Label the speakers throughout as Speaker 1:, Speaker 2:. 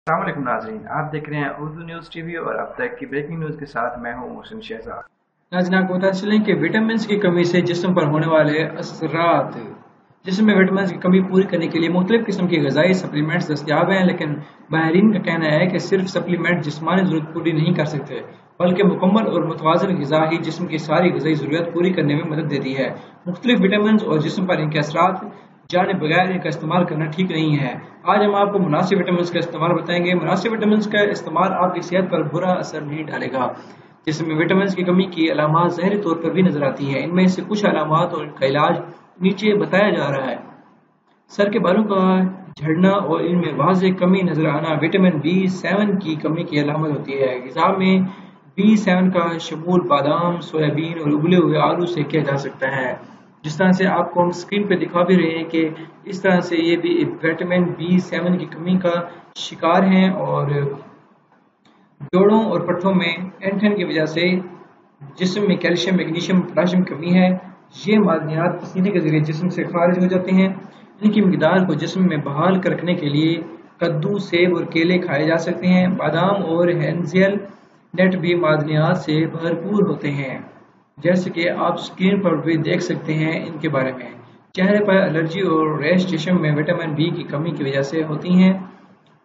Speaker 1: अस्सलाम वालेकुम नाज़रीन, आप देख रहे हैं उर्दू न्यूज़ टीवी और अब तक की ब्रेकिंग न्यूज़ के साथ मैं हूं मोहसिन शहजाद।
Speaker 2: नाज़रीन आपको पता चलें कि विटामिन की कमी से जिस्म पर होने वाले असरात। जिस्म में विटामिन की कमी पूरी करने के लिए मुख्तलिफ किस्म की ग़िज़ाई सप्लीमेंट्स दस्तियाब हैं, लेकिन माहिरीन का कहना है कि सिर्फ सप्लीमेंट जिस्मानी ज़रूरत पूरी नहीं कर सकते, बल्कि मुकम्मल और मुतवाज़िन ग़िज़ा ही जिस्म की सारी ग़िज़ाई ज़रूरत पूरी करने में मदद देती है। मुख्तलिफ विटामिन और जिस्म पर इनके असरात जाने बगैर इनका इस्तेमाल करना ठीक नहीं है। आज हम आपको मुनासिब विटामिन का इस्तेमाल बताएंगे। मुनासिब विटामिन का इस्तेमाल आपकी सेहत पर बुरा असर नहीं डालेगा। जिसमें विटामिन की कमी की अलामात ज़ाहिरी तौर पर भी नजर आती हैं। इनमें से कुछ अलामात और इनका इलाज नीचे बताया जा रहा है। सर के बालों का झड़ना और इनमें वाज़ेह कमी नजर आना विटामिन B7 की कमी की अलामत होती है। ग़िज़ा में B7 का शमूल बादाम, सोयाबीन और उबले हुए आलू से किया जा सकता है। जिस तरह से आपको हम स्क्रीन पे दिखा भी रहे हैं कि इस तरह से ये भी विटामिन B7 की कमी का शिकार हैं और जोड़ों और पट्टों में ऐंठन की वजह से जिस्म में कैल्शियम, मैग्नीशियम, पोटाशियम की कमी है। ये मादनियात पसीने के जरिए जिस्म से खारिज हो जाते हैं। इनकी मिकदार को जिस्म में बहाल कर रखने के लिए कद्दू, सेब और केले खाए जा सकते हैं। बादाम और हेंजियल नट भी मादनियात से भरपूर होते हैं, जैसे कि आप स्क्रीन पर भी देख सकते हैं। इनके बारे में चेहरे पर एलर्जी और रैश जिस्म में विटामिन B की कमी की वजह से होती हैं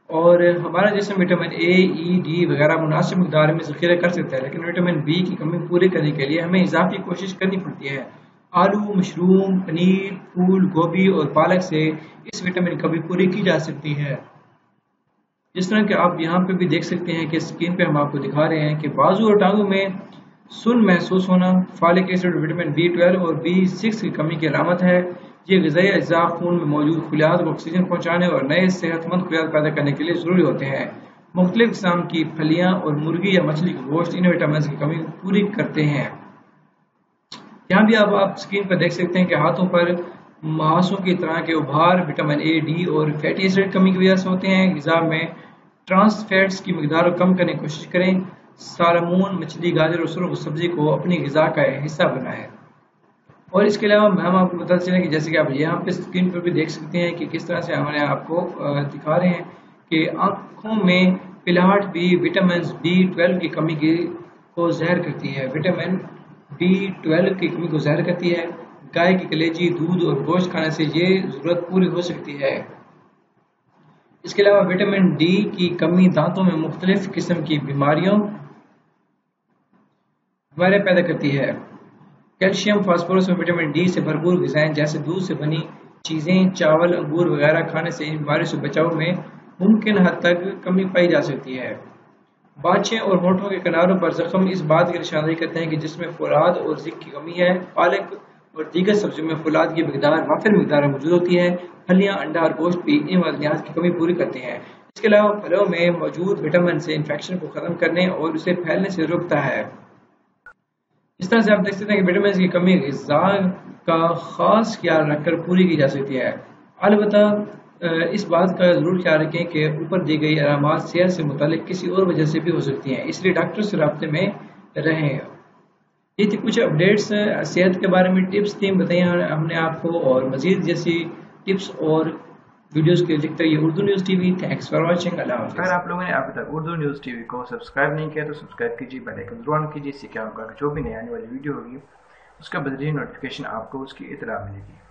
Speaker 2: और हमारा जिस्म विटामिन A, E, D वगैरह मुनासिब मकदार में ज़ख़ीरा कर सकता है, लेकिन विटामिन B की कमी पूरी करने के लिए हमें इजाफी कोशिश करनी पड़ती है। आलू, मशरूम, पनीर, फूल गोभी और पालक से इस विटामिन की कमी पूरी की जा सकती है। जिस तरह कि आप यहाँ पे भी देख सकते हैं कि स्क्रीन पे हम आपको दिखा रहे हैं कि बाजू और टांगों में सुन महसूस होना फॉलिक एसिड, विटामिन B12 और B6 की कमी की अलामत है। ये ग़िज़ाई अज्जा खून में मौजूद खुलियात को ऑक्सीजन पहुँचाने और नए सेहतमंद खुलियात पैदा करने के लिए ज़रूरी होते हैं। मुख्तलिफ किस्म की फलियाँ और मुर्गी या मछली का गोश्त इन विटामिन की कमी पूरी करते हैं। यहाँ भी आप स्क्रीन पर देख सकते हैं कि हाथों पर मांसों की तरह के उभार विटामिन A, D और फैटी एसिड की कमी की वजह से होते हैं। ग़िज़ा में ट्रांस फैट्स की मिकदार को कम करने की कोशिश करें। सालमोन, मछली, गाजर और सुरख सब्जी को अपनी ग़िज़ा का हिस्सा बनाएं। और इसके अलावा हम आपको बता चलें कि जैसे कि आप यहाँ पे स्क्रीन पर भी देख सकते हैं कि किस तरह से हमारे आपको दिखा रहे हैं कि आँखों में पिलाहट भी विटामिन B12 की कमी को ज़ाहिर करती है। विटामिन B12 की कमी को ज़ाहिर करती है। गाय की कलेजी, दूध और गोश्त खाने से ये ज़रूरत पूरी हो सकती है। इसके अलावा विटामिन D की कमी दांतों में मुख्तलिफ किस्म की बीमारियां पैदा करती है। कैल्शियम, फास्फोरस और विटामिन D से भरपूर ग़िज़ाएं जैसे दूध से बनी चीज़ें, चावल, अंगूर वगैरह खाने से इन बीमारियों से बचाव में मुमकिन हद तक कमी पाई जा सकती है। बाँछें और होठों के किनारों पर जख्म इस बात की निशानदेही करते हैं कि जिसमें फौलाद और जिंक की कमी है। पालक और दीगर सब्जियों में फौलाद की मिकदार वाफिर मिकदार में मौजूद होती है। फलियां, अंडा और गोश्त भी इन मादनियात की कमी पूरी करते हैं। इसके अलावा फलों में मौजूद विटामिन से इन्फेक्शन को ख़त्म करने और उसे फैलने से रोकता है। इस तरह से आप देख सकते हैं कि विटामिन की कमी ग़िज़ा का ख़ास ख्याल रखकर पूरी की जा सकती है। अलबत्ता इस बात का ज़रूर ख्याल रखें कि ऊपर दी गई अलामात सेहत से मुतालिक किसी और वजह से भी हो सकती हैं, इसलिए डॉक्टर से राब्ते में रहें। ये थी कुछ अपडेट्स सेहत के बारे में, टिप्स थी बताइए हमने आपको, और मज़ीद जैसी टिप्स और वीडियोज़ के लिए देखते रहिए Urdu news TV. Thanks for watching. Allah हाफ़िज़।
Speaker 1: अगर आप लोगों ने अभी तक उर्दू न्यूज़ टीवी को सब्सक्राइब नहीं किया तो सब्सक्राइब कीजिए, बेल आइकन ज़रूर ऑन कीजिए। इससे क्या होगा कि जो भी नई आने वाली वीडियो होगी उसका बदरीन नोटिफिकेशन आपको उसकी इतला मिलेगी।